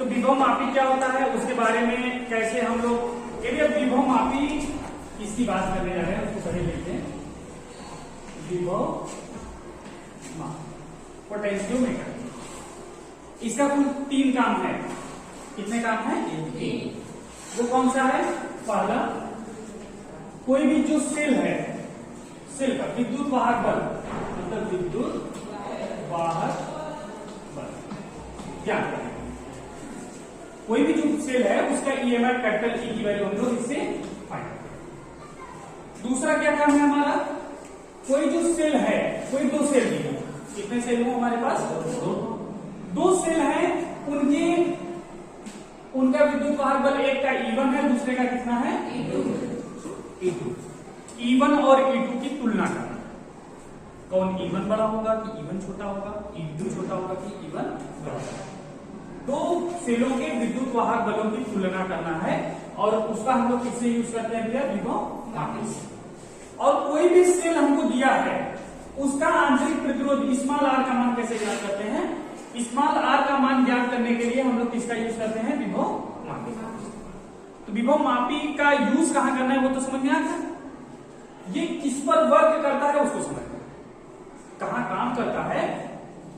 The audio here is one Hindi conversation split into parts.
तो विभव मापी क्या होता है उसके बारे में कैसे हम लोग, यदि अब विभव मापी इसकी बात करने जा रहे हैं उसको पहले लेते हैं। विभव मापी पोटेंशियोमीटर, इसका कुल 3 काम है। कितने काम है? 3। वो कौन सा है? पहला, कोई भी जो सेल है, सेल का विद्युत वाहक बल, मतलब विद्युत वाहक बल ज्ञात करें। कोई भी जो सेल है उसका ईएमएफ कैपिटल ई की वैल्यू हम लोग इससे फाइंड करें। दूसरा क्या काम है हमारा? कोई जो सेल है, कोई 2 सेल दी है, कितने सेल हो हमारे पास? 2 सेल है, उनका विद्युत वाहक बल एक का E1 है, दूसरे का कितना है? E2। E1 और E2 की तुलना करना, कौन E1 बड़ा होगा कि E1 छोटा होगा, E2 छोटा होगा कि E1 बड़ा होगा। 2 सेलों के विद्युत वाहक बलों की तुलना करना है और उसका हम लोग किससे यूज करते हैं भैया? विभव मापी से। और कोई भी सेल हमको दिया है उसका आंतरिक प्रतिरोध स्मॉल आर का मान कैसे ज्ञात करते हैं? स्मॉल आर का मान ज्ञात करने के लिए हम लोग किसका यूज करते हैं? विभव मापी। तो विभव मापी का यूज कहां करना है वो तो समझ में आ गया। ये किस पर वर्क करता है उसको समझना, कहां काम करता है,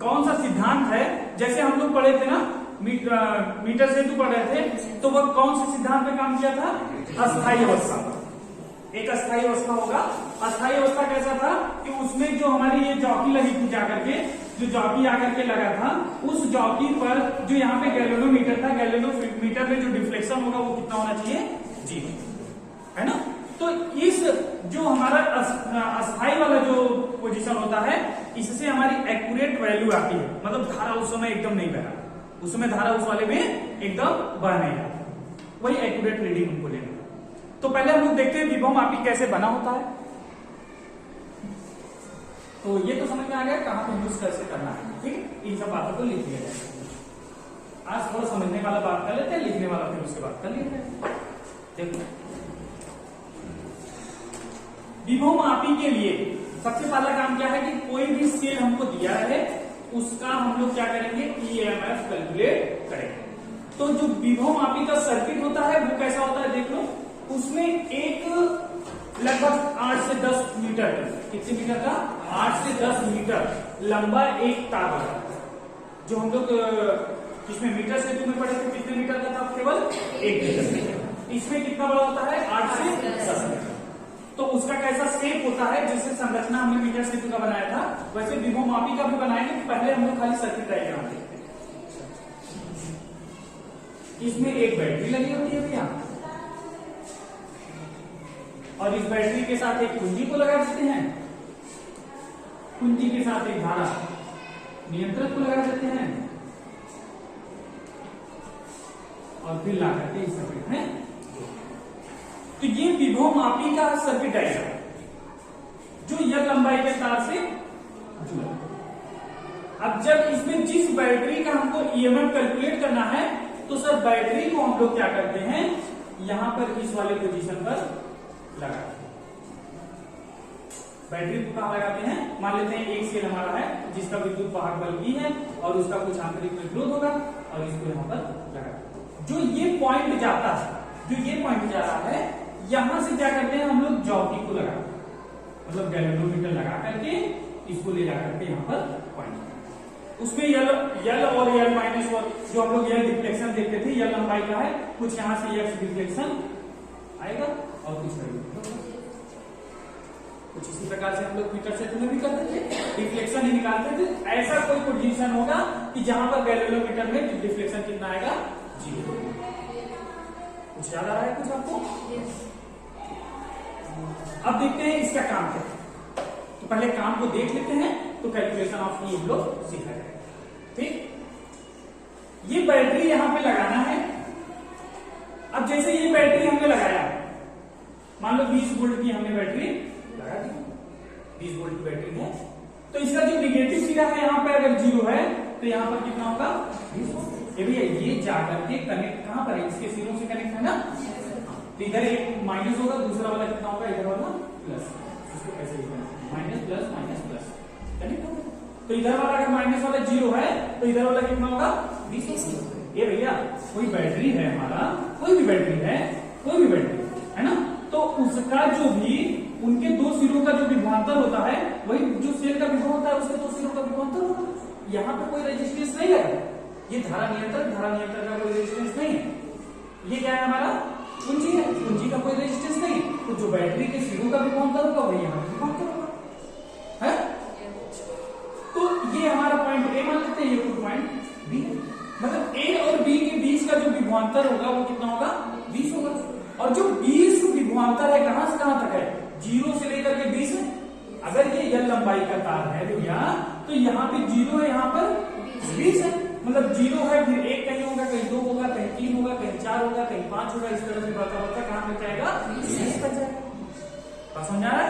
कौन सा सिद्धांत है। जैसे हम लोग पढ़े थे ना मीटर सेतु पढ़ रहे थे, तो वह कौन से सिद्धांत पे काम किया था? अस्थायी अवस्था। एक अस्थायी अवस्था होगा। अस्थायी अवस्था कैसा था कि उसमें जो हमारी ये जॉकी लगी थी जाकर के, जो जॉकी आकर के लगा था, उस जॉकी पर जो यहाँ पे गैल्वेनोमीटर था, गैल्वेनोमीटर में जो डिफ्लेक्शन होगा वो कितना होना चाहिए? 0, है ना। तो इस जो हमारा अस्थायी वाला जो पोजीशन होता है, इससे हमारी एक्यूरेट वैल्यू आती है। मतलब धारा उस समय एकदम नहीं बह रहा, उस समय धारा उस वाले में एकदम बह नहीं रहा, वही एक्यूरेट रीडिंग हमको लेना। तो पहले हम लोग देखते हैं विभव मापी कैसे बना होता है। तो ये तो समझ में आ गया कहां पे यूज कैसे करना है, ठीक है। इन सब बातों को लिख लिया जाए। आज थोड़ा समझने वाला बात कर लेते हैं, लिखने वाला फिर उसके बाद कर लेते हैं। देखो, विभव मापी के लिए सबसे पहला काम क्या है कि कोई भी सेल हमको दिया है उसका हम लोग क्या करेंगे? ईएमएफ कैलकुलेट करेंगे। तो जो विभव मापी का सर्किट होता है वो कैसा होता है देख लो। उसमें एक लगभग 8 से 10 मीटर, कितने मीटर का? 8 से 10 मीटर लंबा एक तार होता है, जो हम लोग इसमें मीटर सेतु में पढ़े थे। कितने मीटर का था? केवल 1 मीटर। इसमें कितना बड़ा होता है? 8 से 10 मीटर। तो उसका कैसा शेप होता है, जिससे संरचना हमने मीटर सेतु का बनाया था, वैसे विभव मापी का भी बनाएंगे। पहले हम लोग खाली सर्किट डायग्राम देखते हैं। इसमें एक बैटरी लगी होती है भैया, और इस बैटरी के साथ एक कुंजी को लगा देते हैं, कुंजी के साथ एक धारा नियंत्रक को लगा देते हैं, और फिर ला करके इस सर्किट में। तो ये विभव मापी का सर्किट डायग्राम, जो यह लंबाई के तार से जुड़ा। अब जब इसमें जिस बैटरी का हमको ईएमएफ कैलकुलेट करना है, तो सर बैटरी को हम लोग क्या करते हैं? यहां पर इस वाले पोजीशन पर लगाते हैं। बैटरी को कहां लगाते हैं? मान लेते हैं एक सेल हमारा है जिसका विद्युत वाहक बल E है और उसका कुछ आंतरिक प्रतिरोध होगा, और इसको यहां पर लगाते हैं। जो ये पॉइंट जाता है, जो ये पॉइंट जा रहा है, यहां से क्या करते हैं हम लोग? जॉकी को लगाते हैं, मतलब गैल्वेनोमीटर लगा करके इसको ले जाकर के यहां पर पॉइंट। उसमें यल और यल माइनस, और जो हम लोग यल डिफ्लेक्शन देखते थे, यल लंबाई का है, कुछ यहां से एक्स डिफ्लेक्शन आएगा और कुछ कुछ इसी प्रकार से हम लोग मीटर सेतु में भी करते थे, डिफ्लेक्शन ही निकालते थे। ऐसा कोई पोजीशन होगा कि जहां पर गैल्वेनोमीटर में डिफ्लेक्शन कितना आएगा? 0। कुछ याद आ रहा है कुछ आपको? अब देखते हैं इसका काम क्या है। तो पहले काम को देख लेते हैं, तो कैलकुलेशन ऑफ ई हम लोग सीखा जाएगा, ठीक। ये बैटरी यहां पे लगाना है। अब जैसे ये बैटरी हमने लगाया, मान लो 20 वोल्ट की हमने बैटरी लगा दी, 20 वोल्ट की बैटरी है, तो इसका जो निगेटिव सिरा है यहां पे अगर 0 है, तो यहां पर कितना होगा? 20 वोल्ट। ये जाकर के कनेक्ट कहां पर है? इसके सिरों से कनेक्ट है ना। तो इधर एक माइनस होगा, दूसरा वाला कितना होगा? इधर वाला प्लस। इसको ऐसे लिखना, minus plus minus plus, connect होगा। तो इधर वाला अगर माइनस वाला 0 है, तो इधर वाला कितना होगा? 20। ये भैया कोई बैटरी है हमारा, कोई भी बैटरी है ना, तो उसका जो भी उनके दो सिरों का जो विभवांतर होता है वही जो सेल का विभव होता है उसके दो सिरों का विभवांतर होता है। यहाँ पे कोई रेजिस्टेंस नहीं लगा, ये धारा नियंत्रण का कोई रेजिस्टेंस नहीं है। ये क्या है हमारा कुंजी है, कुंजी का कोई रेजिस्टेंस नहीं, तो जो बैटरी के सिरों का विभवांतर होगा वही यहाँ विभवांतर होगा, है। तो ये हमारा पॉइंट ए मान लेते हैं, ये पॉइंट बी, मतलब ए और बी के बीच का जो विभवांतर होगा वो कितना होगा 20 होगा। और जो 20 विभवांतर है कहां से कहां तक है, 0 से लेकर के 20 है। अगर ये यल लंबाई का तार है भैया तो यहाँ पे 0 है, यहाँ पर 20 है, मतलब 0 है फिर 1 कहीं होगा, कहीं 2 होगा, कहीं 3 होगा, कहीं 4 होगा, कहीं 5 होगा, इस तरह से बढ़ता कहां तक जाएगा 20 तक जाएगा। समझ आ रहा है?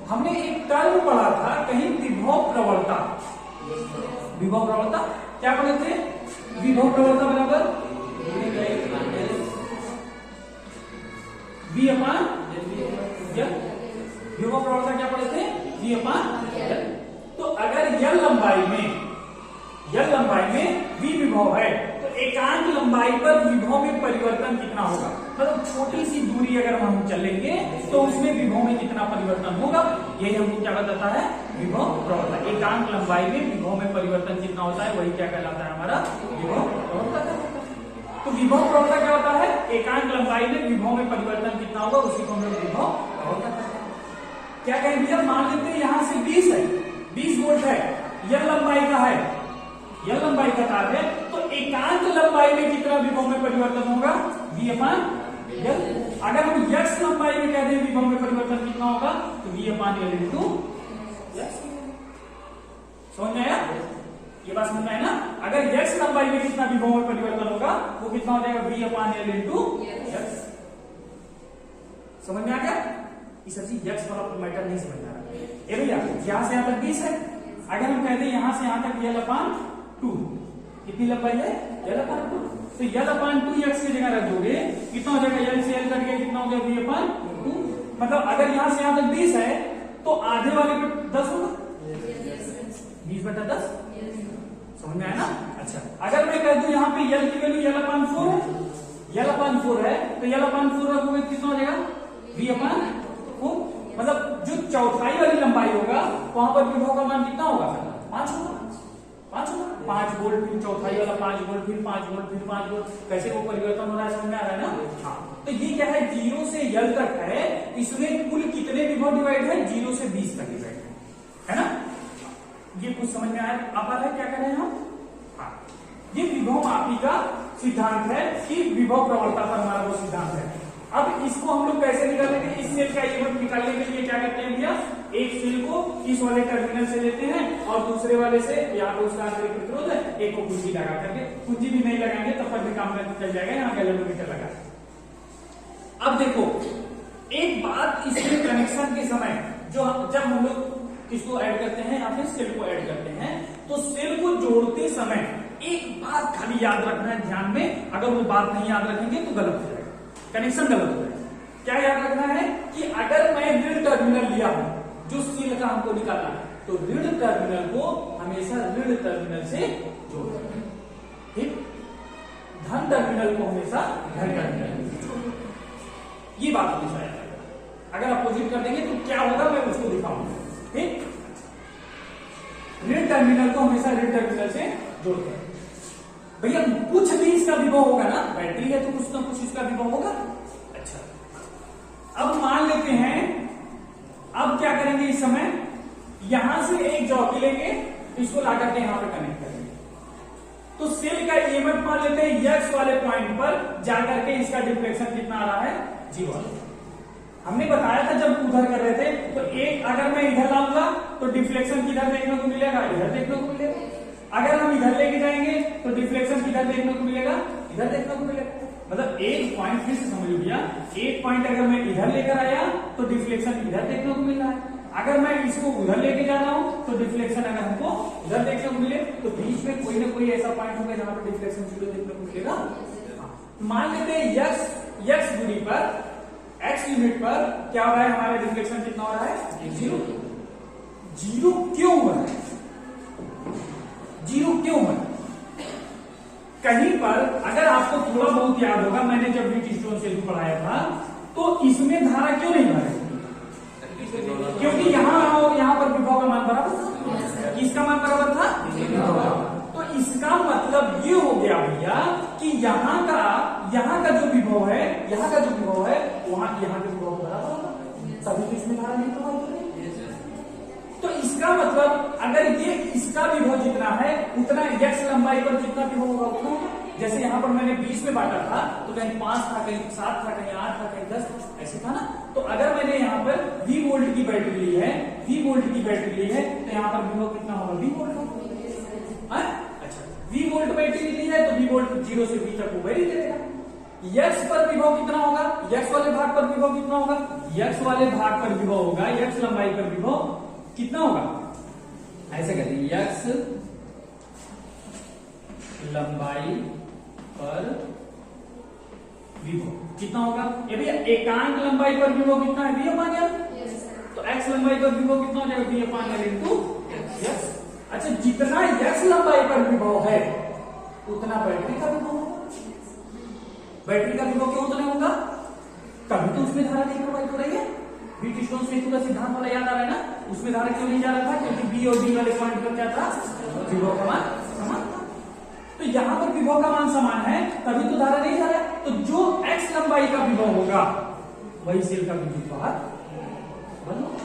हमने एक टर्म पढ़ा था कहीं विभव प्रवणता, विभव प्रवणता क्या पढ़े थे, विभव प्रवणता बराबर V अपान L, विभव प्रवणता क्या पढ़े थे V अपान L। तो अगर L लंबाई में V विभव है तो एकांक लंबाई पर विभव में परिवर्तन कितना होगा, मतलब छोटी सी दूरी अगर हम चलेंगे तो उसमें विभव में कितना परिवर्तन होगा, यही हमको क्या बताता है विभव प्रवणता। एकांक लंबाई में विभव में परिवर्तन कितना होता है वही क्या कहलाता है हमारा विभव प्रवणता। तो विभव प्रवणता क्या होता है, एकांक लंबाई में विभव में परिवर्तन कितना होगा उसी को हम लोग विभव प्रवणता कहते हैं। क्या कहें भैया, मान लेते हैं यहां से 20 है, 20 वोल्ट है, यह लंबाई का है, यह लंबाई का तार है, तो एकांक लंबाई में कितना विभव में परिवर्तन होगा V अपान L। अगर हम x लंबाई में कह दें विभव में परिवर्तन कितना होगा तो V upon L into x। समझ में आया, ये बात समझ में आया ना। अगर x लंबाई में कितना विभव में परिवर्तन होगा वो कितना हो जाएगा V upon L into x। समझ में आ गया, इस x वाला मैटर नहीं समझ आ रहा। ये भैया यहां से यहां तक 20 है, अगर हम कहते हैं यहां से यहां तक L अपान 2, कितनी लंबाई है L अपान 2, तो L अपान 2 x की जगह रख दोगे कितना हो जाएगा, L से L कट गया कितना हो गया V अपान 2। मतलब अगर यहां से यहां तक 20 है तो आधे वाले पे 10 होगा, 20/10। समझ में आया ना। अच्छा अगर मैं कह दूं यहाँ पे L की वैल्यू L अपान 4 है, L अपान 4 है तो L अपान 4 रखोगे कितना हो जाएगा V अपान 4, मतलब जो चौथाई वाली लंबाई होगा वहां पर विभव का मान कितना होगा 5 होगा, 5 वोल्ट, फिर चौथाई वाला 5 वोल्ट, फिर 5 वोल्ट, फिर 5 वोल्ट, कैसे वो परिवर्तन हो रहा है समझ में आ रहा है ना। हाँ तो ये क्या है 0 से L तक है, इसमें कुल कितने विभव डिवाइड है 0 से 20 तक डिवाइड है ना। ये कुछ समझ में आया, आप आ रहा है क्या कर रहे हैं हम। हाँ ये विभव मापी का सिद्धांत है कि विभव प्रवणता पर हमारा वो सिद्धांत है। अब इसको हम लोग कैसे निकालेंगे, इस सेल का ईएमएफ निकालने के लिए क्या करते हैं भैया, एक सेल को इस वाले टर्मिनल से लेते हैं और दूसरे वाले से यहाँ पे उसका आंतरिक प्रतिरोध है, एक को कुंजी लगा करके, कुंजी भी नहीं लगाएंगे तब तक भी काम चल जाएगा, यहाँ गैल्वेनोमीटर लगा। अब देखो एक बात, इसमें कनेक्शन के समय जो जब हम लोग इसको ऐड करते हैं या फिर सेल को ऐड करते हैं तो सेल को जोड़ते समय एक बात खाली याद रखना है ध्यान में, अगर वो बात नहीं याद रखेंगे तो गलत हो जाएगा, कनेक्शन गलत हो जाएगा। क्या याद रखना है कि अगर मैं ऋण टर्मिनल लिया हूं जो सेल का हमको निकालना है तो ऋण टर्मिनल को हमेशा ऋण टर्मिनल से जोड़ना, ठीक, धन टर्मिनल को हमेशा धन टर्मिनल से जोड़ना, ये बात हमेशा याद रखना। अगर अपोजिट कर देंगे तो क्या होगा मैं उसको दिखाऊंगा, ठीक। ऋण टर्मिनल को हमेशा ऋण टर्मिनल से जोड़ते हैं भैया, कुछ भी इसका विभव होगा ना, बैटरी है तो कुछ ना कुछ इसका विभव होगा। अच्छा अब मान लेते हैं, अब क्या करेंगे इस समय, यहां से एक जॉकी लेंगे इसको ला करके यहां पे कनेक्ट करेंगे, तो सेल का ईएमएफ मान लेते हैं एक्स वाले पॉइंट पर जाकर के इसका डिफ्लेक्शन कितना आ रहा है 0। हमने बताया था जब उधर कर रहे थे तो एक अगर मैं इधर लाऊंगा तो डिफ्लेक्शन किधर देखने को मिलेगा, इधर देखने को मिलेगा। अगर हम इधर लेके जाएंगे तो डिफ्लेक्शन किधर देखने को मिलेगा, इधर देखने को मिलेगा। मतलब एक पॉइंट फिर से समझ लिया, एक पॉइंट अगर मैं इधर लेकर आया तो डिफ्लेक्शन इधर देखने को मिल रहा है, अगर मैं इसको उधर लेके जा रहा हूं तो डिफ्लेक्शन अगर हमको उधर देखने को मिले तो बीच में कोई ना कोई ऐसा पॉइंट होगा जहां पर डिफ्लेक्शन 0 देखने को मिलेगा। मान लेते हैं x दूरी पर, x यूनिट पर क्या हो रहा है, हमारा डिफ्लेक्शन कितना हो रहा है 0। 0 क्यों हुआ है, 0 क्यों हुआ, कहीं पर अगर आपको थोड़ा बहुत याद होगा, मैंने जब व्हीटस्टोन सेल को पढ़ाया था तो इसमें धारा क्यों नहीं भरे? क्योंकि यहाँ पर विभव का मान बराबर था। किसका मान बराबर था? तो इसका मतलब ये हो गया भैया कि यहाँ का जो विभव है, यहाँ का जो विभव है वहां यहाँ के विभव बराबर होगा, तभी तो इसमें धारा नहीं प्रवाहित हो रही। तो इसका मतलब अगर ये इसका विभव जितना है उतना x लंबाई पर जितना विभव होगा उतना होगा। जैसे यहाँ पर मैंने 20 में बांटा था तो कहीं 5 था, कहीं 7 था, कहीं 8 था, कहीं 10 ऐसे था ना। तो अगर मैंने यहाँ पर V वोल्ट की बैटरी ली है, V वोल्ट की बैटरी ली है तो यहाँ पर विभव कितना होगा? V वोल्ट होगा। अच्छा, V वोल्ट बैटरी ली है तो V वोल्ट 0 से V तक वो वैरी करेगा। x पर विभव कितना होगा? x वाले भाग पर विभव कितना होगा? x वाले भाग पर विभव होगा, x लंबाई पर विभव कितना होगा? ऐसे करिए, x लंबाई पर विभव कितना होगा? ये भैया एकांक लंबाई पर विभव कितना है? v upon l। तो x लंबाई पर विभव कितना हो जाएगा? v upon l into x। अच्छा, जितना x लंबाई पर विभव है उतना बैटरी का विभव होगा। बैटरी का विभव क्यों उतना होगा? तभी तो उसमें धारा नहीं प्रवाहित हो रही है। व्हीटस्टोन सेल का सिद्धांत वाला याद आ रहा है ना? उसमें धारा क्यों नहीं जा रहा था? क्योंकि बी और डी वाले पॉइंट पर क्या था? विभव का मान समान था। तो यहाँ पर विभव का मान समान है तभी तो धारा नहीं जा रहा है। तो जो x लंबाई का विभव होगा वही सेल का विद्युत वाहक बल होगा।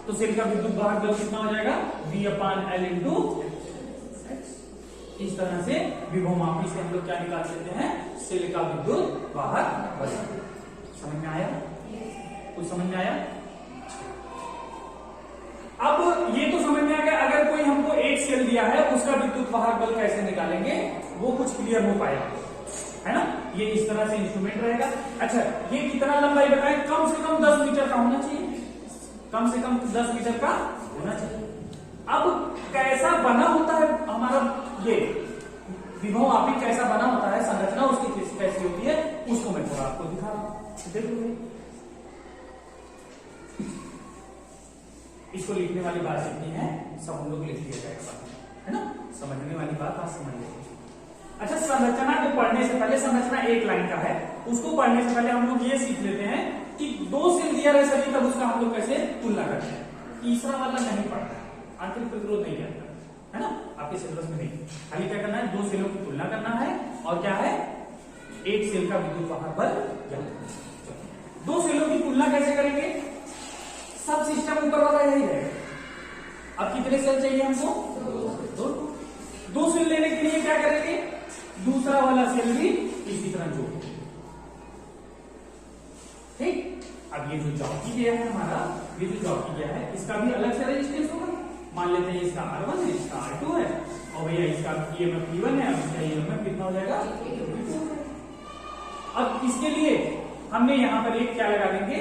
तो सेल का विद्युत वाहक बल कितना हो जाएगा? v upon l into x। इस तरह से विभव मापी से हम लोग क्या निकाल सकते हैं? सेल का विद्युत वाहक बल। समझ में आया? कुछ समझ में आया? अब ये तो समझ में आ गया, अगर कोई हमको एक सेल दिया है उसका विद्युत वाहक बल कैसे निकालेंगे वो कुछ क्लियर हो पाया है ना? ये इस तरह से इंस्ट्रूमेंट रहेगा। अच्छा, ये कितना लंबाई बताएं? कम से कम 10 मीटर का होना चाहिए, कम से कम 10 मीटर का होना चाहिए। अब कैसा बना होता है हमारा ये विभव मापी, कैसा बना होता है, संरचना उसकी कैसी होती है, उसको मैं थोड़ा आपको दिखा रहा हूं। देखिए, इसको लिखने वाली बात इतनी है, सब हम लोग लिख लिया जाएगा, है ना? समझने वाली बात आप समझ लीजिए। अच्छा, संरचना को पढ़ने से पहले, संरचना एक लाइन का है, उसको पढ़ने से पहले हम लोग ये सीख लेते हैं कि 2 सेल दिया रहे सभी, तब उसका हम लोग कैसे तुलना करते हैं। तीसरा वाला नहीं पढ़ता है, आंतरिक प्रतिरोध नहीं करता है ना, आपके सिलेबस में नहीं। खाली क्या करना है? 2 सेलों की तुलना करना है और क्या है? एक सेल का विद्युत वाहक बल क्या है। 2 सेलों की तुलना कैसे करेंगे? सब सिस्टम ऊपर वाला यही है। अब कितने सेल चाहिए हमको? 2 सेल लेने के लिए क्या करेंगे? दूसरा वाला सेल भी इसी तरह जोड़, ठीक। अब ये जो जॉकी गया है हमारा, ये जो जॉकी गया है इसका भी अलग से रेजिस्टेंस होगा। मान लेते हैं इसका R1 है, इसका R2 है और भैया इसका EMF P1 है, अब इसका EMF कितना हो जाएगा? अब इसके लिए हमने यहां पर एक क्या लगा देंगे?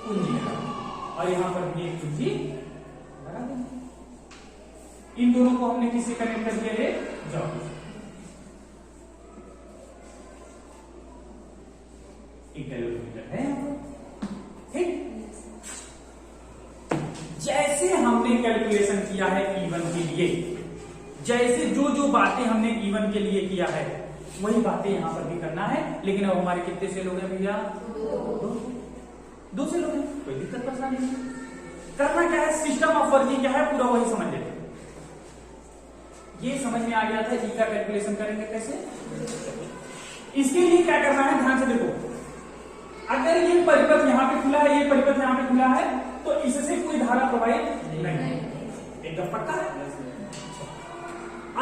कुंजी लगा देंगे और यहां पर भी एक कुंजी लगा देंगे। इन दोनों को हमने किससे कनेक्ट कर दिया है? जॉकी। एक कैलकुलेटर है, ठीक। जैसे हमने कैलकुलेशन किया है E1 के लिए, जैसे जो जो बातें हमने E1 के लिए किया है वही बातें यहां पर भी करना है। लेकिन अब हमारे कितने सेल हो गए भैया? 2 सेल हो गए, कोई दिक्कत परेशानी नहीं। करना क्या है? सिस्टम ऑफ वर्किंग क्या है पूरा वही समझ लेते हैं। ये समझ में आ गया था। ई का कैलकुलेशन करेंगे कैसे? इसके लिए क्या करना है, ध्यान से देखो। अगर ये परिपथ यहाँ पे खुला है, ये परिपथ यहाँ पे खुला है, तो इससे कोई धारा प्रवाहित नहीं, एकदम पक्का है।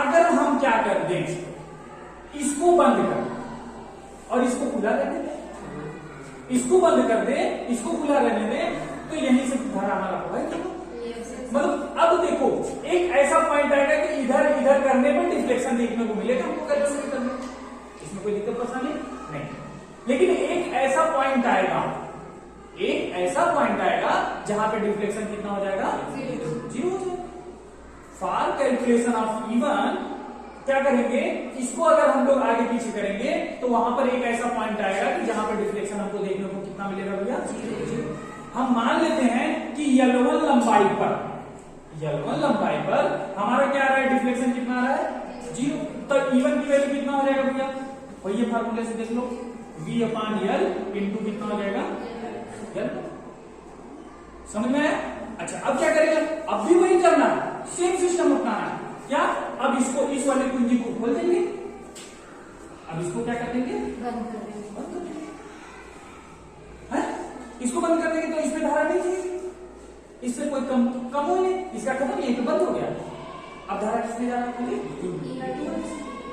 अगर हम क्या कर दें, इसको बंद कर दें और इसको खुला रहने दें, इसको बंद कर दे, इसको खुला रहने दे, तो यहीं से धारा हमारा प्रवाहित होगा। मतलब अब देखो, एक ऐसा पॉइंट आएगा कि इधर इधर करने पर डिफ्लेक्शन देखने को मिलेगा हमको कैलकुलेट करने, इसमें कोई दिक्कत परेशानी नहीं। लेकिन एक ऐसा पॉइंट आएगा, एक ऐसा पॉइंट आएगा जहां पे डिफ्लेक्शन कितना हो जाएगा? 0 हो जाएगा। फॉर कैलकुलेशन ऑफ E1 क्या करेंगे? इसको अगर हम लोग आगे पीछे करेंगे तो वहां पर एक ऐसा पॉइंट आएगा कि जहां पर डिफ्लेक्शन हमको देखने को कितना मिलेगा भैया? 0। हम मान लेते हैं कि L1 लंबाई पर हमारा क्या आ रहा है? डिफ्लेक्शन कितना आ रहा है? 0। तो E1 की वैल्यू कितना हो जाएगा भैया, और ये फार्मूले से देख लो, V अपान L इंटू कितना हो जाएगा L। समझ में आया? अच्छा अब क्या करेंगे, अब भी वही करना है, सेम सिस्टम अपनाना है। क्या, अब इसको, इस वाले कुंजी को खोल देंगे, अब इसको क्या कर देंगे, बंद कर देंगे, इसको बंद कर देंगे तो इसमें धारा नहीं थी, इससे कोई कम हो नहीं, इसका खत्म, ये तो बंद हो गया। अब धारा किसमें जा रहा है,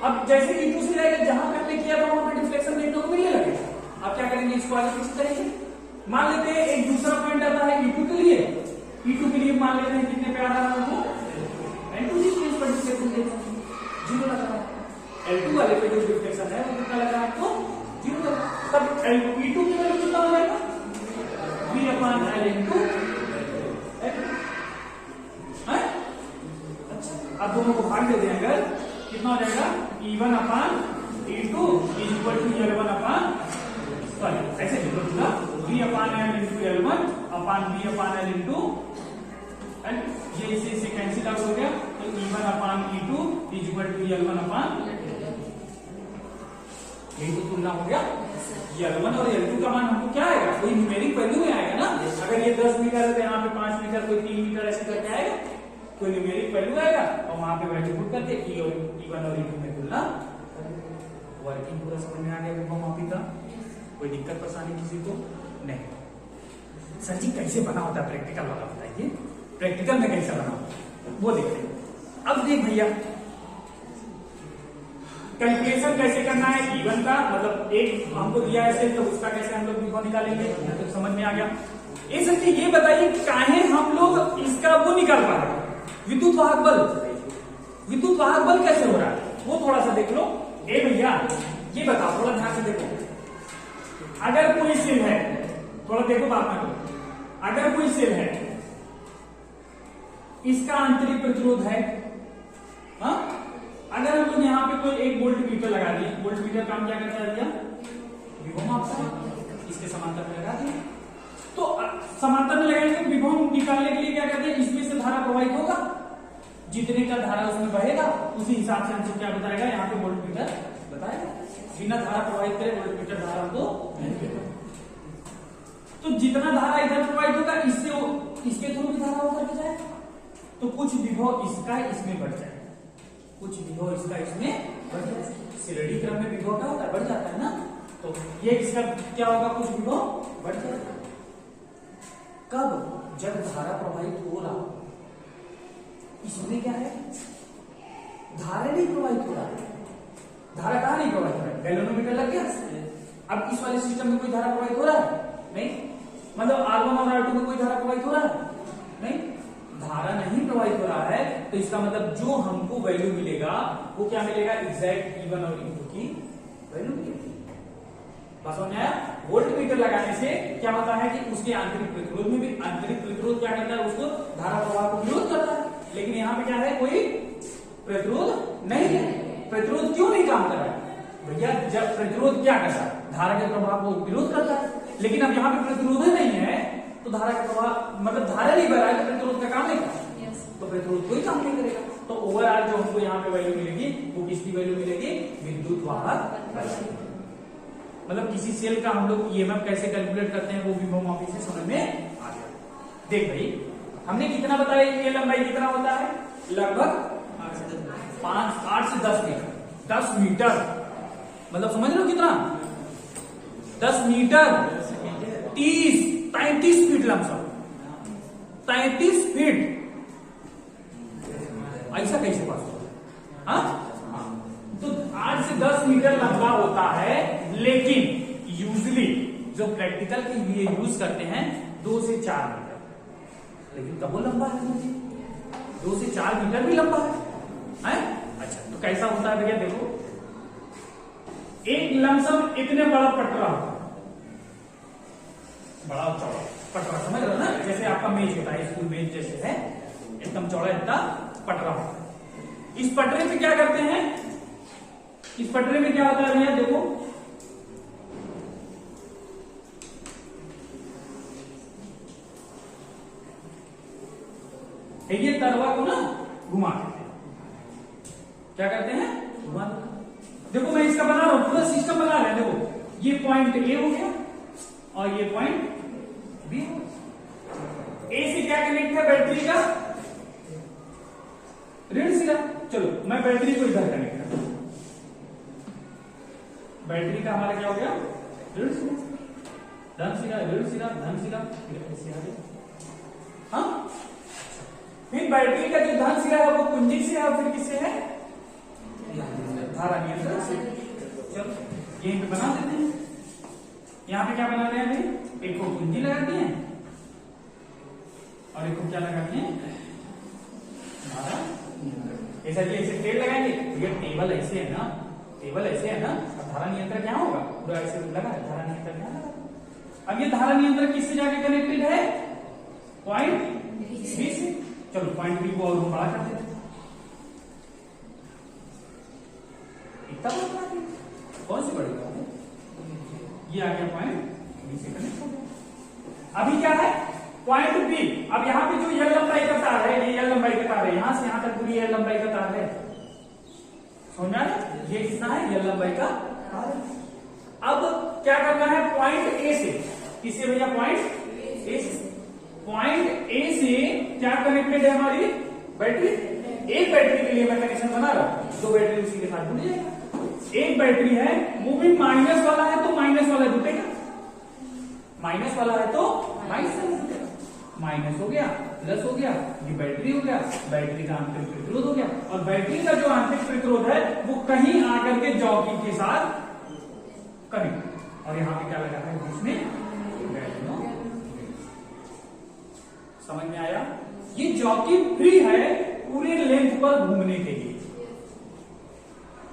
अब जैसे E2 से जाएगा, जहां पे हमने किया था वहां पे डिफ्लेक्शन देखने को मिलने लगेगा। अब क्या करेंगे, इसको आगे पीछे करेंगे। मान लेते हैं एक दूसरा पॉइंट आता है E2 के लिए, E2 के लिए मान लेते हैं कितने पे आ रहा है वो N2 पर डिफ्लेक्शन जीरो लग रहा है, L2 वाले पे जो डिफ्लेक्शन है वो कितना लग रहा है आपको, जीरो लग रहा है। तब E2 की वैल्यू कितना हो जाएगा, V अपान L इंटू अब दोनों को भाग दे दें अगर, कितना हो जाएगा, E1 upon E2 is equal to L1 upon, sorry ऐसे लिख लो ना, V upon L into L1 upon V upon L into L, ये इसे कैंसिल आउट हो गया, तो E1 upon E2 is equal to L1 upon, यही तो तुलना हो गया। L1 और L2 का मान हमको क्या आएगा, कोई न्यूमेरिक वैल्यू में आएगा ना, अगर ये 10 मीटर है तो यहाँ पे 5 मीटर, कोई 3 मीटर ऐसे करके आएगा, कोई न्यूमेरिक वैल्यू आएगा और वहां पे वैल्यू पुट करके E1 और E2 में तुलना। वर्किंग पूरा समझ में आ गया विभव मापी का, कोई दिक्कत परेशानी किसी को नहीं। सर जी कैसे बना होता है प्रैक्टिकल वाला बताइए, प्रैक्टिकल में कैसे बना होता है वो देखते हैं। अब देख भैया कैलकुलेशन कैसे करना है E1 का, मतलब एक हमको दिया है तो उसका कैसे हम लोग विभव निकालेंगे, तो समझ में आ गया। ये सर जी ये बताइए काहे हम लोग इसका वो निकाल पा रहे हैं, विद्युत वाहक बल, विद्युत वाहक बल कैसे हो रहा है वो थोड़ा सा देख लो। ए भैया ये बताओ, थोड़ा ध्यान से देखो, अगर कोई सेल है, थोड़ा देखो बात में करो, अगर कोई सेल है, इसका आंतरिक प्रतिरोध है, हाँ, अगर हम लोग यहाँ पे कोई एक वोल्ट मीटर लगा दिए, वोल्ट मीटर काम क्या करता है भैया, विभव मापता है, इसके समांतर में लगा दिए, तो समांतर में लगाएंगे, विभव निकालने के लिए क्या करते हैं, इसमें से धारा प्रवाहित होगा, जितने का धारा उसमें बहेगा उसी हिसाब से हमसे क्या बताएगा, यहाँ पे वोल्ट मीटर बताएगा, बिना धारा प्रवाहित करे वोल्ट मीटर धारा हमको नहीं देगा। तो जितना धारा इधर प्रवाहित होगा इससे इसके थ्रू भी धारा उधर के जाएगा, तो कुछ विभव इसका इसमें बढ़ जाएगा, कुछ विभव इसका इसमें बढ़ जाएगा। श्रेणी क्रम में विभव क्या होता है, बढ़ जाता है ना, तो ये इसका क्या होगा, कुछ विभव बढ़ जाएगा। कब, जब धारा प्रवाहित हो रहा, इसमें क्या है, धारा नहीं प्रवाहित हो रहा है, धारा कहां नहीं प्रवाहित हो रहा है, गैल्वेनोमीटर लग गया। अब इस वाले सिस्टम में कोई धारा प्रवाहित हो रहा है नहीं, मतलब R1 और R2 में कोई धारा प्रवाहित हो रहा है नहीं, धारा नहीं प्रवाहित हो रहा है, तो इसका मतलब जो हमको वैल्यू मिलेगा वो क्या मिलेगा, एग्जैक्ट E1 और E2 की वैल्यू मिलेगी। बस समझ आया, वोल्ट मीटर लगाने से क्या होता है कि उसके आंतरिक प्रतिरोध में भी, आंतरिक प्रतिरोध क्या करता है, उसको धारा प्रवाह को विरोध करता है, लेकिन यहाँ पे क्या है, कोई प्रतिरोध नहीं है। प्रतिरोध क्यों नहीं काम कर रहा है भैया, जब प्रतिरोध क्या करता है, धारा के प्रभाव को विरोध करता है, लेकिन अब यहाँ पे प्रतिरोध नहीं है तो धारा का प्रभाव, मतलब धारा नहीं बढ़ रहा है तो प्रतिरोध का काम नहीं करेगा, तो प्रतिरोध कोई काम नहीं करेगा। तो ओवरऑल जो हमको यहाँ पे वैल्यू मिलेगी वो किसकी वैल्यू मिलेगी, विद्युत वाहक, मतलब किसी सेल का हम लोग ईएमएफ कैसे कैलकुलेट करते हैं वो विभव मापी से समझ में आ गया। देख भाई हमने कितना बताया, ये लंबाई कितना होता है, लगभग 8 से 10 मीटर, 10 मीटर मतलब समझ लो कितना, 10 मीटर 33 फीट लमसम, 33 फीट, ऐसा कैसे पास होगा, हाँ? तो 8 से 10 मीटर लंबा होता है, लेकिन यूजली जो प्रैक्टिकल के लिए यूज करते हैं 2 से 4 मीटर, लेकिन तब वो लंबा है मुझे, 2 से 4 मीटर भी लंबा है? अच्छा तो कैसा होता है भैया, देखो एक लमसम इतने बड़ा पटरा होता है, बड़ा चौड़ा पटरा, समझ रहे हो ना, जैसे आपका मेज होता है, स्कूल मेज जैसे है, एकदम चौड़ा इतना पटरा होता है। इस पटरे पे क्या करते हैं, इस पटरे में क्या होता है भैया, देखो ये तरवा को ना घुमा देते हैं, क्या करते हैं, घुमा इसका बना रहा हूं, पूरा सिस्टम बना रहे हैं। देखो ये पॉइंट ए हो गया और ये पॉइंट बी हो गया। ए से क्या कनेक्ट है बैटरी का, ऋण सिरा। चलो मैं बैटरी को इधर कनेक्ट करता हूं, बैटरी का हमारा क्या हो गया ऋण सिरा, धन सिरा, ऋण सिरा, धन सिरा, ऐसे आ गया। हाँ, फिर बैटरी का जो धन सिरा है वो कुंजी से है और फिर किससे है, धारा नियंत्रक से। चलो यहीं पे बना देते हैं। यहाँ पे क्या बना रहे हैं भाई, एक को कुंजी लगा दिए और एक को क्या लगा दिए, धारा नियंत्रक। ऐसा जी ऐसे टेल लगाएंगे, ये टेबल ऐसे है ना, टेबल ऐसे है ना, अब धारा नियंत्रक यहाँ होगा, पूरा ऐसे लगा है, धारा नियंत्रक यहाँ लगा। अब ये धारा नियंत्रक किससे जाके कनेक्टेड है, पॉइंट बी से। चलो पॉइंट बी को और हम बड़ा कर देते हैं, कौन सी बड़ी बात है, ये आ गया पॉइंट बी से कनेक्ट हो गया। अभी क्या है पॉइंट बी, अब यहाँ पे जो यल लंबाई का तार है, ये यल लंबाई का तार है, यहां से यहां तक पूरी यल लंबाई का तार है, समझ आ रहा है, ये कितना है यल लंबाई का तार है। अब क्या करना है, पॉइंट ए से, किससे भैया, पॉइंट ए से, पॉइंट ए से क्या कनेक्टेड है हमारी बैटरी। एक बैटरी के लिए मैं कनेक्शन बना रहा हूं, दो बैटरी उसी के साथ जुड़ जाएगा। एक बैटरी है वो भी माइनस वाला है तो माइनस वाला जुटेगा, माइनस वाला है तो माइनस वाला जुटेगा, माइनस हो गया प्लस हो गया, ये बैटरी हो गया, बैटरी का आंतरिक प्रतिरोध हो गया, और बैटरी का जो आंतरिक प्रतिरोध है वो कहीं आकर के जॉकी के साथ कनेक्ट, और यहां पे क्या लगा है इसमें, समझ में आया। ये जॉकी फ्री है पूरे लेंथ पर घूमने के लिए,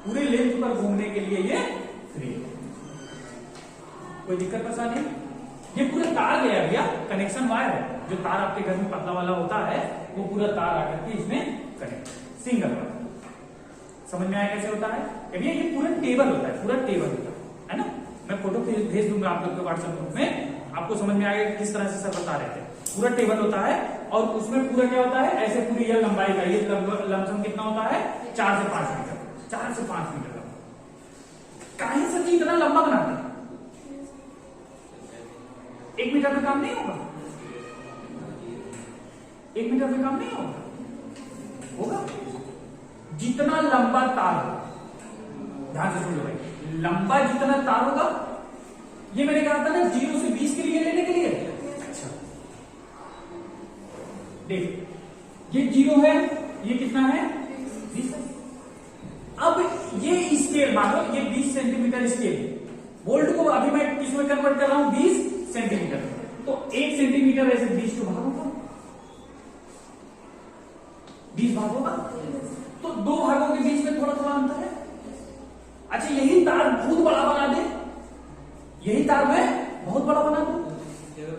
पूरे लेंथ पर घूमने के लिए ये फ्री है, कोई दिक्कत परेशानी। ये पूरा तार गया भैया, कनेक्शन वायर है, जो तार आपके घर में पतला वाला होता है वो पूरा तार आकर के इसमें कनेक्ट, सिंगल वाला। समझ में आया कैसे होता है, भैया ये पूरा टेबल होता है, पूरा टेबल होता है ना। मैं फोटो भेज दूंगा आप लोग के व्हाट्सएप ग्रुप में, आपको समझ में आएगा किस तरह से सब बता रहे थे। पूरा टेबल होता है और उसमें पूरा क्या होता है, ऐसे पूरी ये लंबाई का, ये लमसम कितना होता है 4 से 5 मीटर, 4 से 5 मीटर का। काहे से इतना लंबा बनाते हैं, 1 मीटर में काम नहीं होगा, 1 मीटर में काम नहीं होगा, जितना लंबा तार हो, ध्यान से सुन लो भाई, लंबा जितना तार होगा, ये मैंने कहा था ना 0 से 20 के लिए लेने के लिए। अच्छा देख, ये 0 है, ये कितना है 20 है। अब ये स्केल मान लो, ये 20 सेंटीमीटर स्केल, वोल्ट को अभी मैं किसमें कन्वर्ट कर रहा हूं, 20 सेंटीमीटर। तो 1 सेंटीमीटर ऐसे 20 को भाग होगा, 20 भाग होगा, तो 2 भागों के बीच में थोड़ा थोड़ा अंतर है। अच्छा यही तार बहुत बड़ा बना दे, यही तार मैं बहुत बड़ा बना दूं,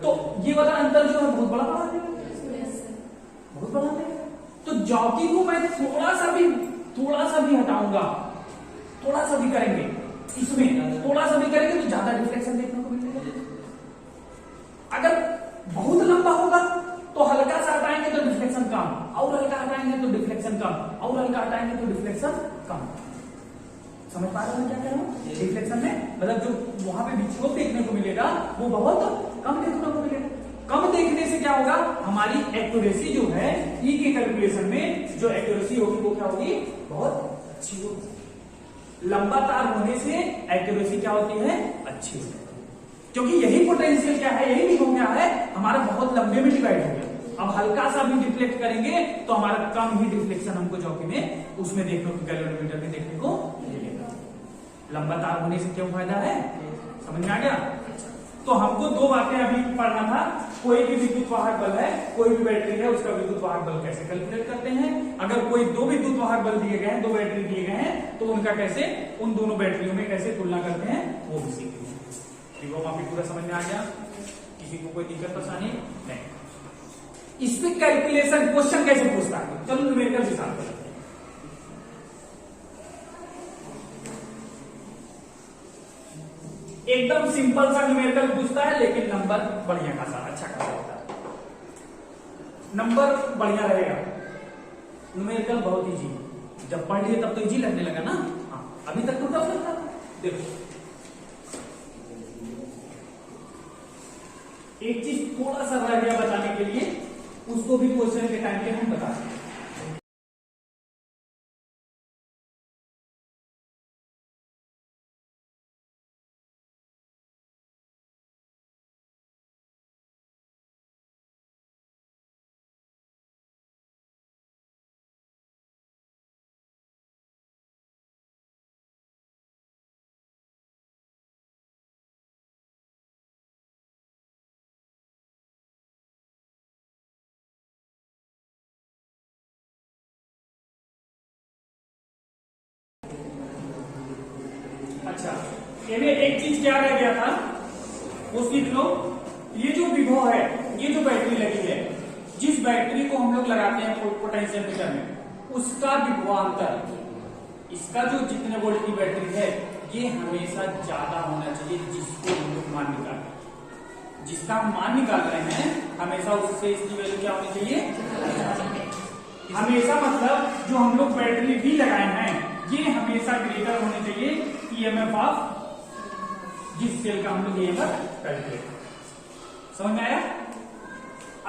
तो ये वाला अंतर जो है बहुत बड़ा बना देगा, बहुत बड़ा देगा। तो जॉकी को मैं थोड़ा सा भी हटाऊंगा, थोड़ा सा भी करेंगे, इसमें थोड़ा सा भी करेंगे तो ज्यादा डिफ्लेक्शन देखने को मिलेगा। अगर बहुत लंबा होगा तो हल्का सा हटाएंगे तो डिफ्लेक्शन कम, और हल्का हटाएंगे तो डिफ्लेक्शन कम, और हल्का हटाएंगे तो डिफ्लेक्शन कम। समझ पा रहे हो क्या कह रहा हूं, डिफ्लेक्शन में मतलब जो वहां पे विक्षोभ देखने को मिलेगा वो बहुत कम देखने को मिलेगा। कम देखने से क्या होगा, हमारी एक्यूरेसी जो है ई के कैलकुलेशन में जो एक्यूरेसी होगी वो क्या होगी, बहुत अच्छी होगी। लंबा तार होने से एक्यूरेसी क्या होती है, अच्छी होती है, क्योंकि यही पोटेंशियल क्या है, यही हो गया है हमारा बहुत लंबे में डिवाइड हो गया। अब हल्का सा भी डिफ्लेक्ट करेंगे तो हमारा कम ही डिफ्लेक्शन हमको जॉकी में उसमें देखने को, कैलोरीमीटर में देखने को मिलेगा। लंबा तार होने से क्यों फायदा है, समझ में आ गया। तो हमको 2 बातें अभी पढ़ना था, कोई भी विद्युत वाहक बल है, कोई भी बैटरी है, उसका विद्युत वाहक बल कैसे कैलकुलेट करते हैं। अगर कोई 2 विद्युत वाहक बल दिए गए हैं, 2 बैटरी दिए गए हैं, तो उनका कैसे, उन दोनों बैटरियों में कैसे तुलना करते हैं वो भी सीखेंगे। ठीक है, आपको पूरा समझ में आ गया, किसी को कोई दिक्कत परेशानी नहीं। इसमें कैलकुलेशन क्वेश्चन कैसे पूछता है, चलो न्यूमेरिकल के साथ करते हैं। एकदम सिंपल सा न्यूमेरिकल पूछता है, लेकिन नंबर बढ़िया खासा, अच्छा खासा होता है, नंबर बढ़िया रहेगा। न्यूमेरिकल बहुत इजी, जब पढ़ लिए तब तो इजी लगने लगा ना। हाँ, अभी तक तो टफ लगता था। देखो एक चीज थोड़ा सा रह गया बताने के लिए, उसको भी क्वेश्चन के टाइम पे हम बता दें। अच्छा, इनमें एक चीज क्या रह गया था वो सीख लो। ये जो विभव है, ये जो बैटरी लगी है, जिस बैटरी को हम लोग लगाते हैं पोटेंशियल मीटर में, उसका विभवांतर, इसका जो जितने वोल्ट की बैटरी है, ये हमेशा ज्यादा होना चाहिए जिसको हम लोग मान निकाल रहे हैं। जिसका हम मान निकाल रहे हैं हमेशा उससे इसकी वैल्यू क्या होनी चाहिए, हमेशा मतलब जो हम लोग बैटरी भी लगाए हैं ये हमेशा ग्रेटर होने चाहिए ईएमएफ ऑफ जिस सेल का हम लोग ईएमएफ करते हैं। समझ में आया?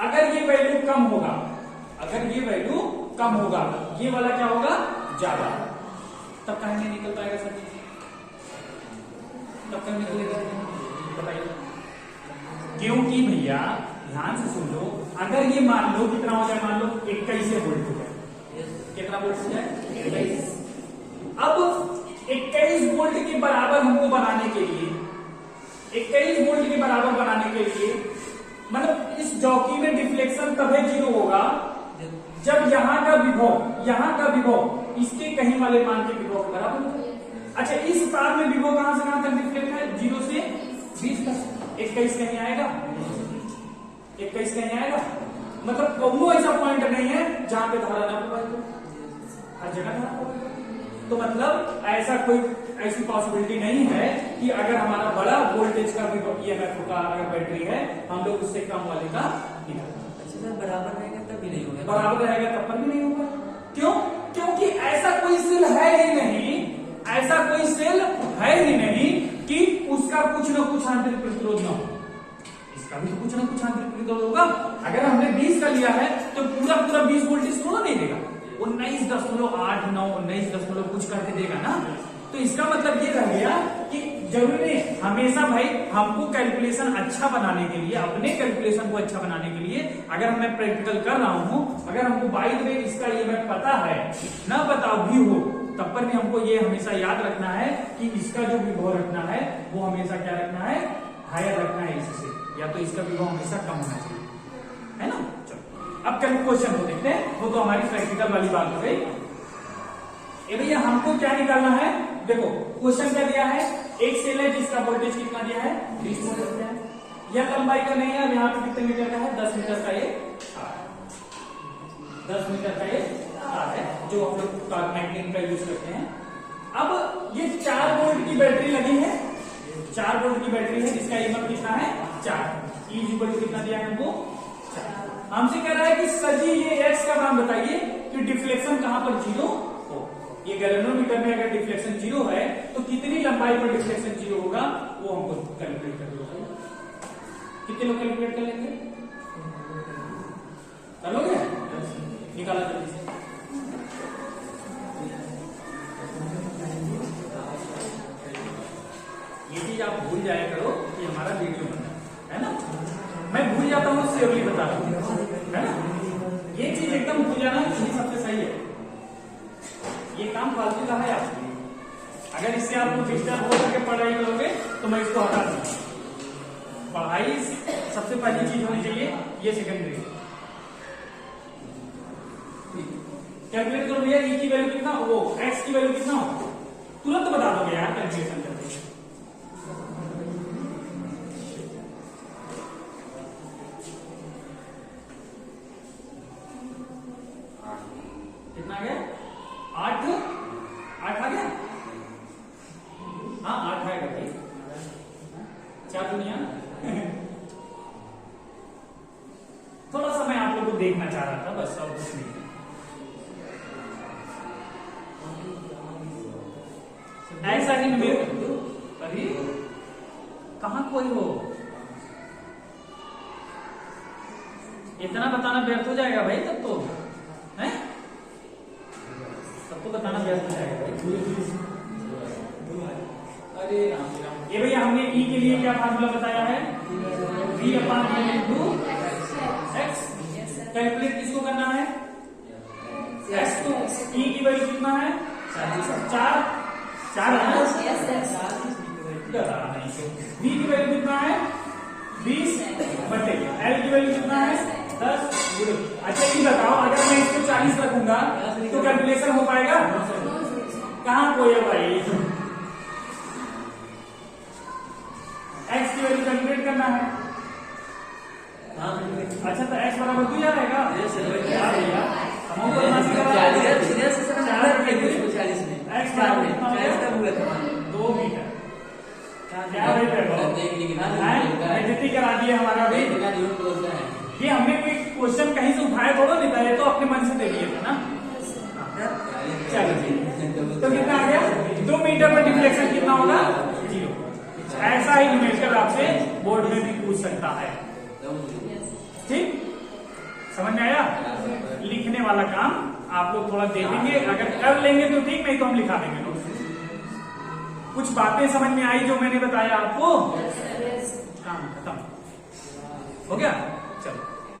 अगर ये वैल्यू कम होगा, अगर ये वैल्यू कम होगा, ये वाला क्या होगा ज्यादा, तब कहीं नहीं निकल पाएगा सर, तब कहीं निकलेगा बताइए। क्योंकि भैया ध्यान से सुन लो, अगर ये मान लो कितना हो जाए, मान लो 21 वोल्ट हो जाए, कितना वोल्ट हो जाए 21। अब 21 वोल्ट के बराबर हमको बनाने के लिए, 21 वोल्ट के बराबर बनाने के लिए मतलब इस जॉकी में डिफ्लेक्शन तभी 0 होगा जब यहाँ का विभव इसके कहीं वाले मान के विभव के बराबर होगा। अच्छा, इस तार में विभव कहां से कहां तक डिफ्लेक्ट है, 0 से 20 तक। 21 कहीं आएगा, 21 कहीं आएगा, मतलब कौनो ऐसा पॉइंट नहीं है जहां पे धारा ना प्रवाहित, हर जगह धारा प्रवाहित। तो मतलब ऐसा कोई ऐसी पॉसिबिलिटी नहीं है कि अगर हमारा बड़ा वोल्टेज का भी ईएमएफ का अगर बैटरी है, हम लोग उससे कम वाले का निकाल। अच्छा सर, बराबर रहेगा तब भी नहीं होगा, बराबर रहेगा तब पर भी नहीं होगा। क्यों? क्योंकि ऐसा कोई सेल है ही नहीं, ऐसा कोई सेल है ही नहीं कि उसका कुछ न कुछ आंतरिक प्रतिरोध न हो। इसका भी तो कुछ न कुछ आंतरिक प्रतिरोध होगा। अगर हमने 20 का लिया है तो पूरा 20 वोल्टेज थोड़ा नहीं देगा, 19.89 19 कुछ करके देगा ना। तो इसका मतलब ये रह गया कि जरूरी नहीं हमेशा भाई हमको कैलकुलेशन अच्छा बनाने के लिए, अपने कैलकुलेशन को अच्छा बनाने के लिए, अगर मैं प्रैक्टिकल कर रहा हूं, अगर हमको बाई द वे इसका ये मैं पता है, ना पता भी हो, तब पर भी हमको ये हमेशा याद रखना है कि इसका जो विभव रखना है वो हमेशा क्या रखना है, हायर रखना है इससे, या तो इसका विभव हमेशा कम होना चाहिए, है ना। चलो अब कल क्वेश्चन को देखते हैं, वो तो हमारी प्रैक्टिकल वाली बात हो गई। ये भैया हमको क्या निकालना है, देखो क्वेश्चन क्या दिया है, एक सेल है जिसका वोल्टेज कितना दिया है 20 वोल्ट दिया है। यह लंबाई का नहीं है, यहाँ पे कितने मीटर का है, 10 मीटर का ये 10 मीटर का ये तार है जो हम लोग मैग्नेट का यूज करते हैं। अब ये 4 वोल्ट की बैटरी लगी है, 4 वोल्ट की बैटरी है जिसका ईएमएफ कितना है 4, ई इक्वल टू कितना दिया है हमको 4। हमसे कह रहा है कि सर जी ये एक्स का मान बताइए कि डिफ्लेक्शन कहां पर 0 हो। ये गैल्वेनोमीटर में अगर डिफ्लेक्शन 0 है तो कितनी लंबाई पर डिफ्लेक्शन 0 होगा वो हमको कैलकुलेट कर लो। कितने लोग कैलकुलेट कर लेंगे, कर लोगे, निकाला जल्दी से। ये चीज आप भूल जाया करो कि हमारा वीडियो बना है ना, मैं भूल जाता हूँ श्योरली बता रहा हूँ, है ना। ये चीज एकदम भूल जाना ये सबसे सही है, ये काम फालतू का है आपके लिए। अगर इससे आप लोग डिस्टर्ब हो करके पढ़ाई करोगे तो मैं इसको हटा दूंगा। पढ़ाई सबसे पहली चीज होनी चाहिए, ये सेकेंडरी। कैलकुलेट करो भैया, ई की वैल्यू कितना हो, एक्स की वैल्यू कितना हो, तुरंत बता दोगे यार कैलकुलेशन करके। कितना आ गया, 8 आ गया, हाँ 8 आएगा भाई, 4 दुनिया। थोड़ा सा मैं आप लोगों को देखना चाह रहा था बस, और कुछ नहीं। ऐसा ही मेरे कोई हो। इतना बताना व्यर्थ हो जाएगा भाई तब तो, है तब तो बताना व्यर्थ हो जाएगा भाई। अरे राम राम। ये भैया हमने ई के लिए क्या फार्मूला बताया है, v upon two x. Calculate किसको करना है, एक्स को। ई की वैल्यू कितना है, 4 v की वैल्यू कितना है 20 बटे एल की वैल्यू कितना है 10। अच्छा ये बताओ अगर मैं इसको 40 रखूंगा तो कैलकुलेशन हो पाएगा, कहाँ कोई है भाई। एक्स की वैल्यू कैलकुलेट करना है। अच्छा तो एक्स बराबर 2 जाएगा भैया, एक्स बराबर कितना हो गया 2 मीटर। क्या भाई बेइज्जती करा दिए हमारा भी। ये हमने कोई क्वेश्चन कहीं से उठाया थोड़ा नहीं था, ये तो अपने मन से दे दिए थे ना। चलो तो कितना आ गया 2 मीटर पर डिफ्लेक्शन कितना होगा 0। ऐसा ही न्यूमेरिकल आपसे बोर्ड में भी पूछ सकता है। ठीक समझ में आया। लिखने वाला काम आप लोग थोड़ा देखेंगे, अगर कर लेंगे तो ठीक, नहीं तो हम लिखा देंगे। कुछ बातें समझ में आई जो मैंने बताया आपको, काम खत्म हो गया। चलो